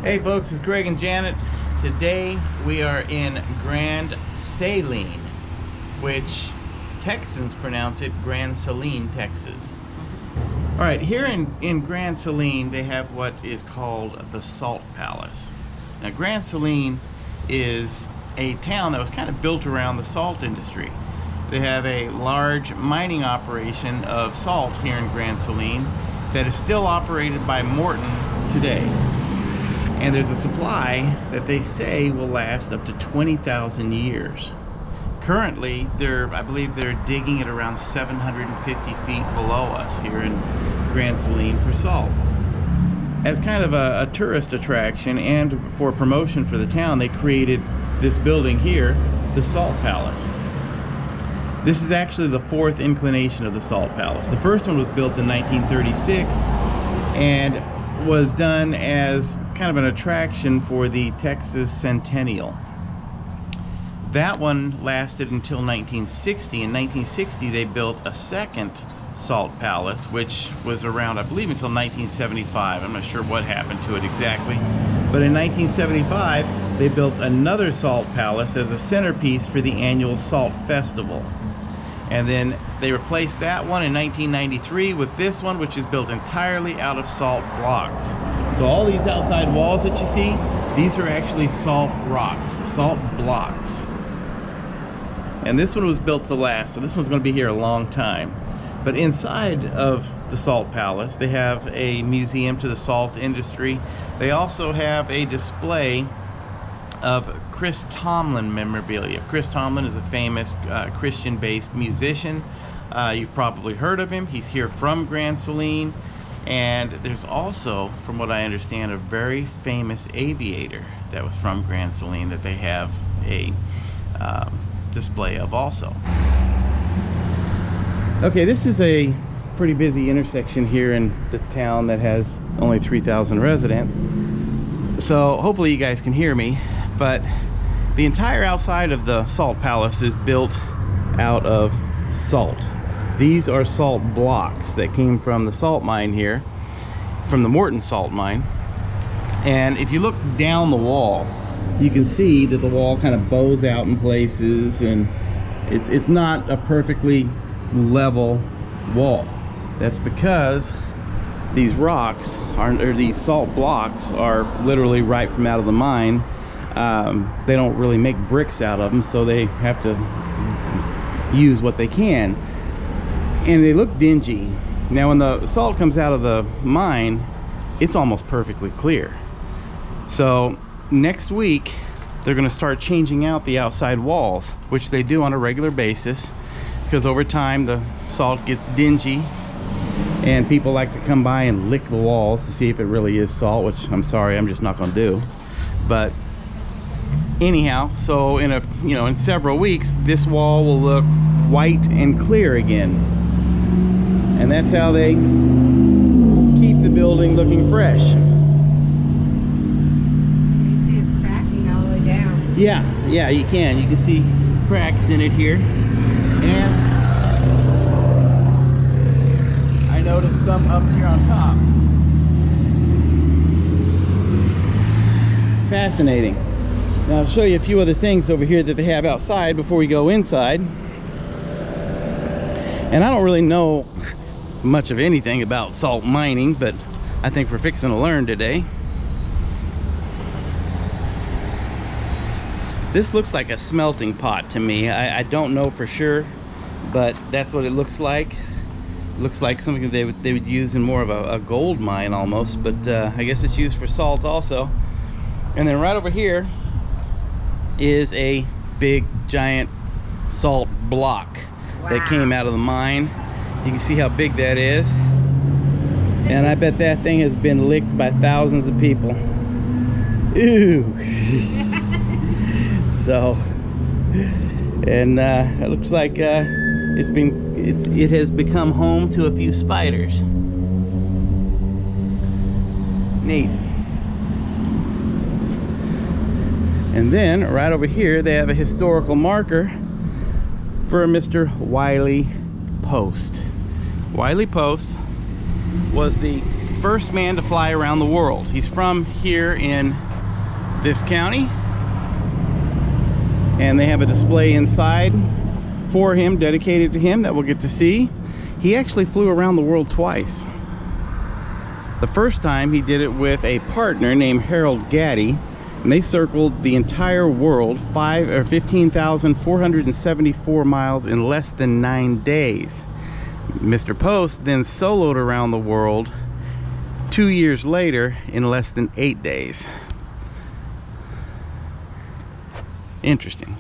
Hey folks, it's Greg and Janet. Today we are in Grand Saline, which Texans pronounce it Grand Saline, Texas. Alright, here in Grand Saline they have what is called the Salt Palace. Now Grand Saline is a town that was kind of built around the salt industry. They have a large mining operation of salt here in Grand Saline that is still operated by Morton today. And there's a supply that they say will last up to 20,000 years. Currently, I believe they're digging at around 750 feet below us here in Grand Saline for salt. As kind of a tourist attraction and for promotion for the town, they created this building here, the Salt Palace. This is actually the fourth inclination of the Salt Palace. The first one was built in 1936 and was done as kind of an attraction for the Texas Centennial. That one lasted until 1960. In 1960 they built a second Salt Palace, which was around, I believe, until 1975. I'm not sure what happened to it exactly, but in 1975 they built another Salt Palace as a centerpiece for the annual Salt Festival. And then they replaced that one in 1993 with this one, which is built entirely out of salt blocks. So all these outside walls that you see, these are actually salt rocks, salt blocks. And this one was built to last, so this one's going to be here a long time. But inside of the Salt Palace, they have a museum to the salt industry. They also have a display of Chris Tomlin memorabilia. Chris Tomlin is a famous Christian-based musician. You've probably heard of him. He's here from Grand Saline. And there's also, from what I understand, a very famous aviator that was from Grand Saline that they have a display of also. Okay, this is a pretty busy intersection here in the town that has only 3,000 residents. So hopefully you guys can hear me. But the entire outside of the Salt Palace is built out of salt. These are salt blocks that came from the salt mine here, from the Morton salt mine. And if you look down the wall, you can see that the wall kind of bows out in places, and it's not a perfectly level wall. That's because these rocks or these salt blocks are literally right from out of the mine. They don't really make bricks out of them, so they have to use what they can, and they look dingy. Now when the salt comes out of the mine, it's almost perfectly clear. So next week they're going to start changing out the outside walls, which they do on a regular basis, because over time the salt gets dingy and people like to come by and lick the walls to see if it really is salt, which I'm sorry, I'm just not going to do. But anyhow, so in several weeks this wall will look white and clear again, and that's how they keep the building looking fresh. You see it's cracking all the way down. Yeah, you can see cracks in it here, and I noticed some up here on top. Fascinating. Now I'll show you a few other things over here that they have outside before we go inside. And I don't really know much of anything about salt mining, but I think we're fixing to learn today. This looks like a smelting pot to me. I don't know for sure, but that's what it looks like. It looks like something they would use in more of a gold mine almost, but I guess it's used for salt also. And then right over here is a big giant salt block. Wow. That came out of the mine. You can see how big that is, and I bet that thing has been licked by thousands of people. Ew. So, and it looks like it has become home to a few spiders. Neat. And then right over here they have a historical marker for Mr. Wiley Post. Wiley Post was the first man to fly around the world. He's from here in this county, and they have a display inside for him, dedicated to him, that we'll get to see. He actually flew around the world twice. The first time he did it with a partner named Harold Gaddy, and they circled the entire world 15,474 miles in less than 9 days. Mr. Post then soloed around the world 2 years later in less than 8 days. Interesting.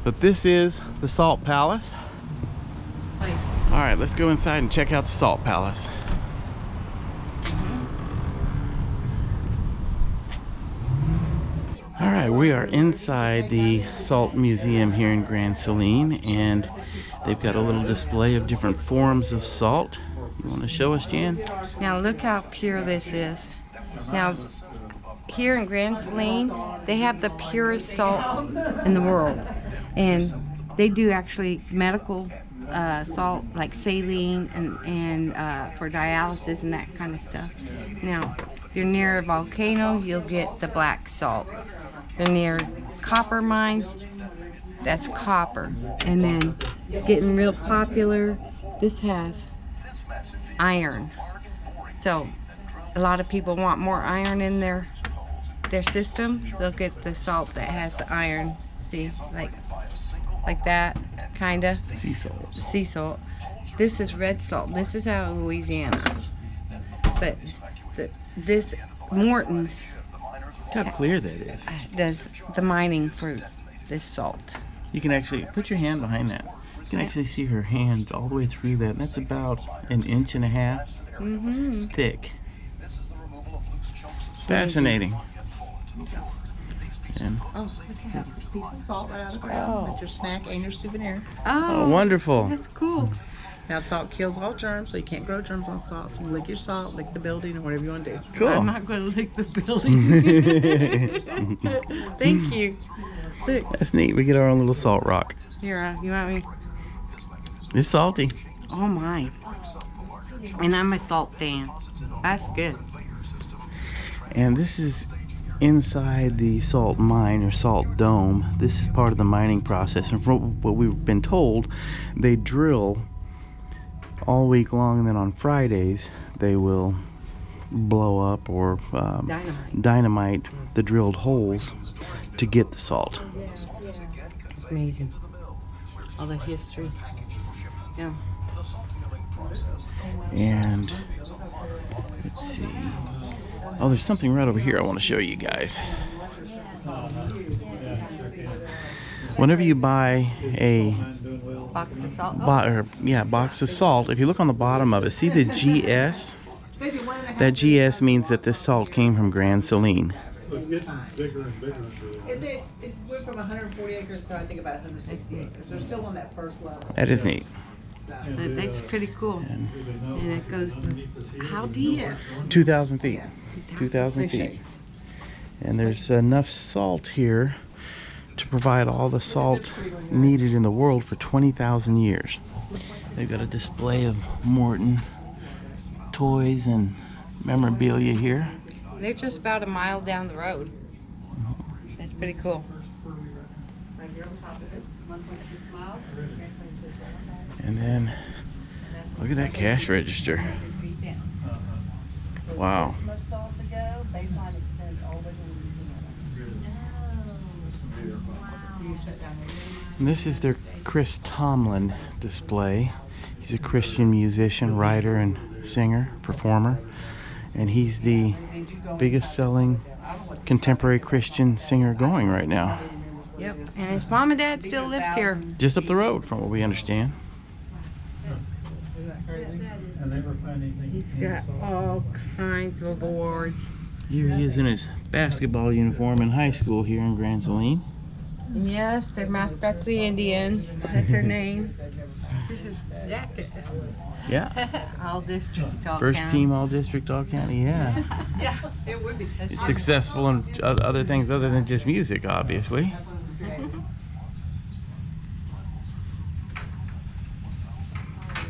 But this is the Salt Palace. All right, let's go inside and check out the Salt Palace. All right, we are inside the Salt Museum here in Grand Saline, and they've got a little display of different forms of salt. You want to show us, Jan? Now look how pure this is. Now, here in Grand Saline, they have the purest salt in the world. And they do actually medical salt, like saline and for dialysis and that kind of stuff. Now, if you're near a volcano, you'll get the black salt. If you're near copper mines, that's copper. And then getting real popular, this has iron. So a lot of people want more iron in their system. They'll get the salt that has the iron. See, like that, kinda. Sea salt. Sea salt. This is red salt. This is out of Louisiana. But this Morton's Look how clear that is. does the mining for this salt. You can actually put your hand behind that. You can actually see her hand all the way through that. And that's about 1.5 inches thick. Fascinating. And Oh, what's that? It's a piece of salt right out of the ground. That's your snack and your souvenir. oh, wonderful. That's cool. Now, salt kills all germs, so you can't grow germs on salt. So you lick your salt, lick the building, or whatever you want to do. Cool. I'm not going to lick the building. Thank you. Look, That's neat. We get our own little salt rock. here, you want me? It's salty. Oh my. And I'm a salt fan. That's good. And this is inside the salt mine or salt dome. This is part of the mining process, and from what we've been told, they drill all week long, and then on Fridays they will blow up or dynamite the drilled holes to get the salt. It's amazing. All the history. Yeah. And let's see. Oh, there's something right over here I want to show you guys. Whenever you buy a Box of salt. box of salt, if you look on the bottom of it, see the GS? That GS means that this salt came from Grand Saline. It's getting bigger and bigger. It went from 140 acres to I think about 160 acres. They're still on that first level. That is neat. But that's pretty cool. And it goes, how deep? 2,000 feet. 2,000 Appreciate feet. And there's enough salt here to provide all the salt needed in the world for 20,000 years. They've got a display of Morton toys and memorabilia here. They're just about a mile down the road. That's pretty cool. Right here on top of this, 1.6 miles. And then look at that cash register. Wow. This much salt to go. Baseline extends all the way to Louisiana. And this is their Chris Tomlin display. He's a Christian musician, writer, and singer, performer. And he's the biggest selling contemporary Christian singer going right now. Yep. And his mom and dad still lives here. Just up the road from what we understand. He's got all kinds of awards. Here he is in his basketball uniform in high school here in Grand Saline. And yes, their mascot's the Indians. That's their name. This is jacket. Yeah. All district, all First county. team all district, all county, yeah. Yeah, it would be. He's successful in other things other than just music, obviously.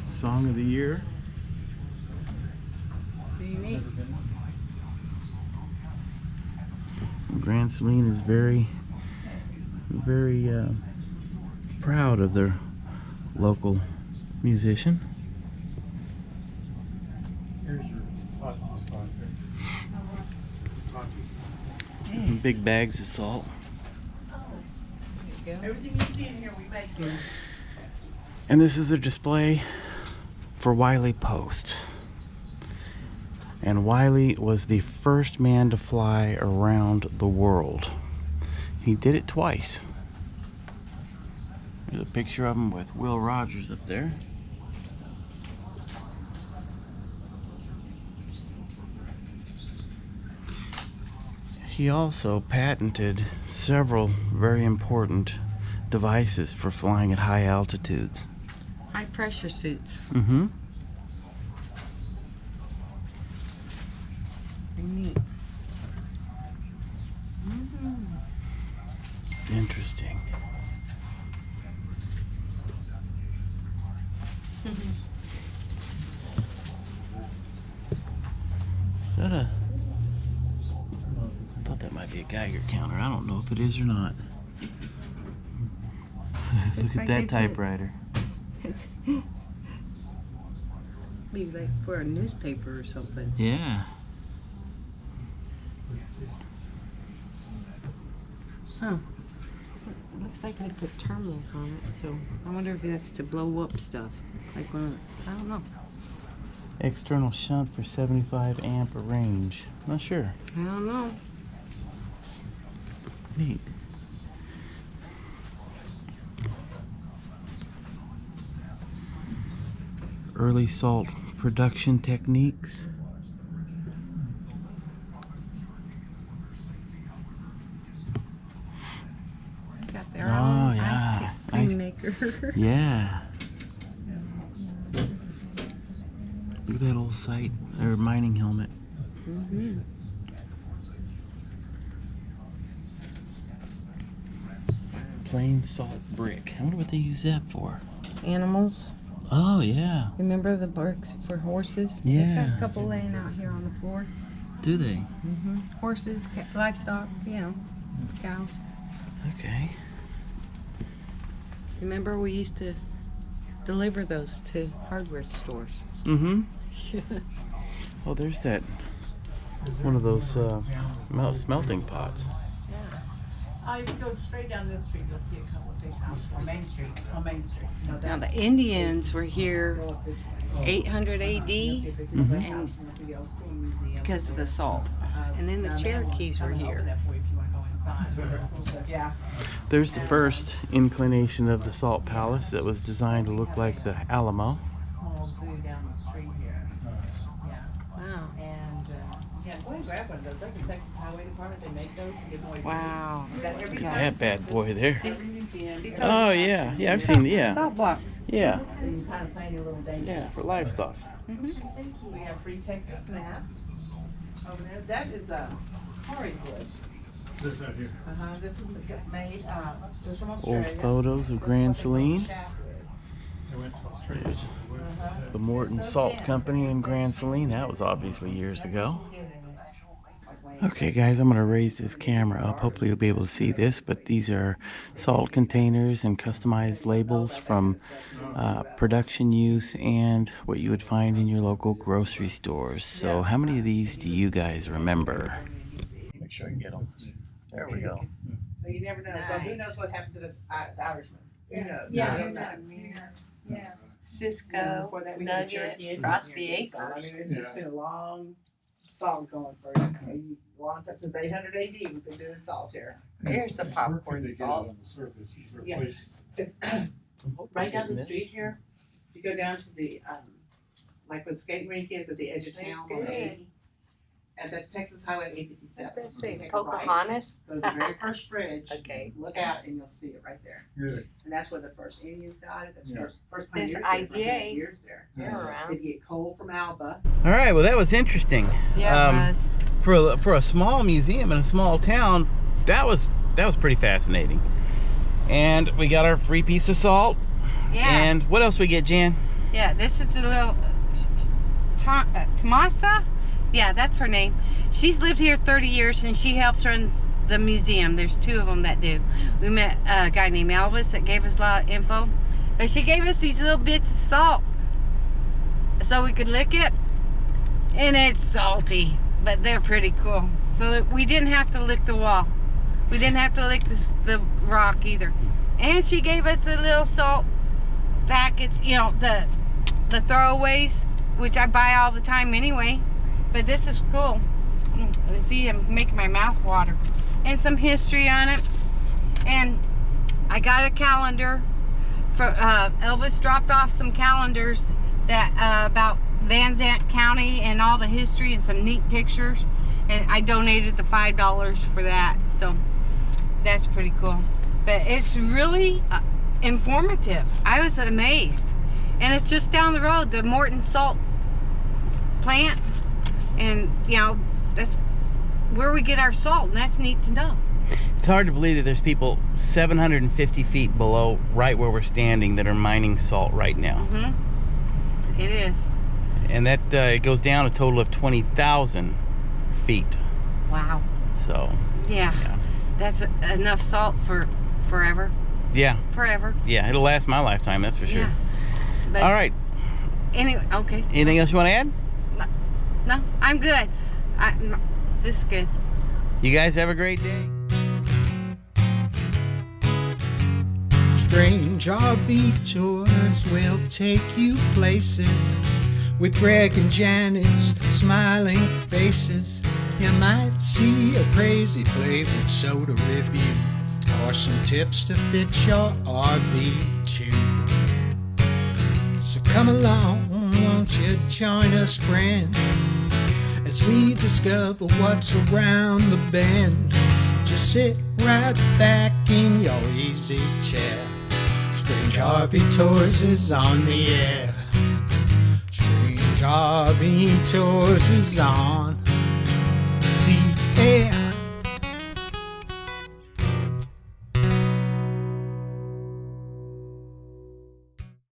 Song of the year. Pretty neat. Grand Saline is very proud of their local musician. Here's your talking spot there. Some big bags of salt. Everything you see in here, we make here. And this is a display for Wiley Post. And Wiley was the first man to fly around the world. He did it twice. There's a picture of him with Will Rogers up there. He also patented several very important devices for flying at high altitudes. High pressure suits. Mm-hmm. Pretty neat. Interesting. Is that a... I thought that might be a Geiger counter. I don't know if it is or not. Look at like they that put- typewriter. Be like for a newspaper or something. Yeah. Huh. Looks like they put terminals on it, so I wonder if that's to blow up stuff. Like one of, I don't know. External shunt for 75 amp range. Not sure. I don't know. Neat. Early salt production techniques. Got their Oh, own yeah. ice cream maker. Yeah. Look at that old sight or mining helmet. Mm-hmm. Plain salt brick. I wonder what they use that for. Animals. Oh yeah. Remember the bricks for horses? Yeah. They've got a couple laying out here on the floor. Do they? Mm-hmm. Horses, livestock, you know, cows. Okay. Remember we used to deliver those to hardware stores. Mm-hmm. Oh, there's that. One of those smelting pots. If you go straight down this street, you'll see a couple of big houses on Main Street. On Main Street. You know, Now the that's- Indians were here Go up this way. 800 AD You'll see a big Mhm. red house, and you'll see the old school museum. because of the salt. And then the Now, they Cherokees won't were come and here. open that for you if you wanna go inside. So that's cool stuff. Yeah. There's the first inclination of the Salt Palace that was designed to look like the Alamo. Small zoo down the street here. Yeah. Wow. And, yeah, go and grab one of those. That's the Texas Highway Department. They make those and give them away. for Wow. free. Got every Look at That bad boy there. Every museum. every Oh yeah, yeah, I've seen, yeah, Salt blocks. yeah, So you kind of plan your little day. yeah, for livestock. Mm-hmm. We have free Texas snaps over there. That is Hollywood. This out here. This was made, just from Old Australia. photos of This is Grand what they call Saline. shaft wood. They went to Australia. There's Uh-huh. the Morton Salt Company in Grand Saline. That was obviously years ago. Okay guys, I'm going to raise this camera up. Hopefully you'll be able to see this, but these are salt containers and customized labels from production use and what you would find in your local grocery stores. So how many of these do you guys remember? Make sure I get them. There we go. So you never know. So who knows what happened to the Irishman? Who knows? Yeah, We who don't knows? know. Who knows? Yeah. Cisco, Before that, we had Nugget, Cherokee Indians Frosty here. Acres. So, I mean, it's just been a long salt going for a long time. Since 800 AD, we've been doing salt here. There's the Where could popcorn they get it salt. on the surface? Is there a Yeah. place? It's right down the street here. You go down to the, like where the skating rink is at the edge of That's town on good. 80. And that's Texas Highway 857. What's that say? You take a right, Pocahontas? Go to the very first bridge. Okay. Look out and you'll see it right there. Really? And that's where the first Indians died. That's Yeah. first There's pioneers there, IGA. years there. They're around. They'd get coal from Alba. All right, well that was interesting. Yeah, it was. For a small museum in a small town, that was pretty fascinating. And we got our free piece of salt. Yeah. And what else we get, Jan? Yeah, this is the little Tomasa, Yeah, that's her name. She's lived here 30 years, and she helps run the museum. There's 2 of them that do. We met a guy named Elvis that gave us a lot of info. But she gave us these little bits of salt so we could lick it. And it's salty, but they're pretty cool. So that we didn't have to lick the wall. We didn't have to lick the rock either. And she gave us the little salt packets, you know, the throwaways, which I buy all the time anyway. But this is cool. See, I'm making my mouth water. And some history on it. And I got a calendar. Elvis dropped off some calendars that about Van Zandt County and all the history and some neat pictures. And I donated the $5 for that. So that's pretty cool. But it's really informative. I was amazed. And it's just down the road, the Morton salt plant. And, you know, that's where we get our salt, and that's neat to know. It's hard to believe that there's people 750 feet below right where we're standing that are mining salt right now. Mm-hmm. It is. And that it goes down a total of 20,000 feet. Wow. So. Yeah. That's enough salt for forever. Yeah. Forever. Yeah, it'll last my lifetime, that's for sure. Yeah. But all right. Anyway, okay. Anything else you want to add? No, I'm good. This is good. You guys have a great day. Strange RV tours will take you places with Greg and Janet's smiling faces. You might see a crazy flavored soda review or some tips to fit your RV too. So come along, won't you join us, friend, as we discover what's around the bend. Just sit right back in your easy chair. Strange RV Tours is on the air. Strange RV Tours is on the air.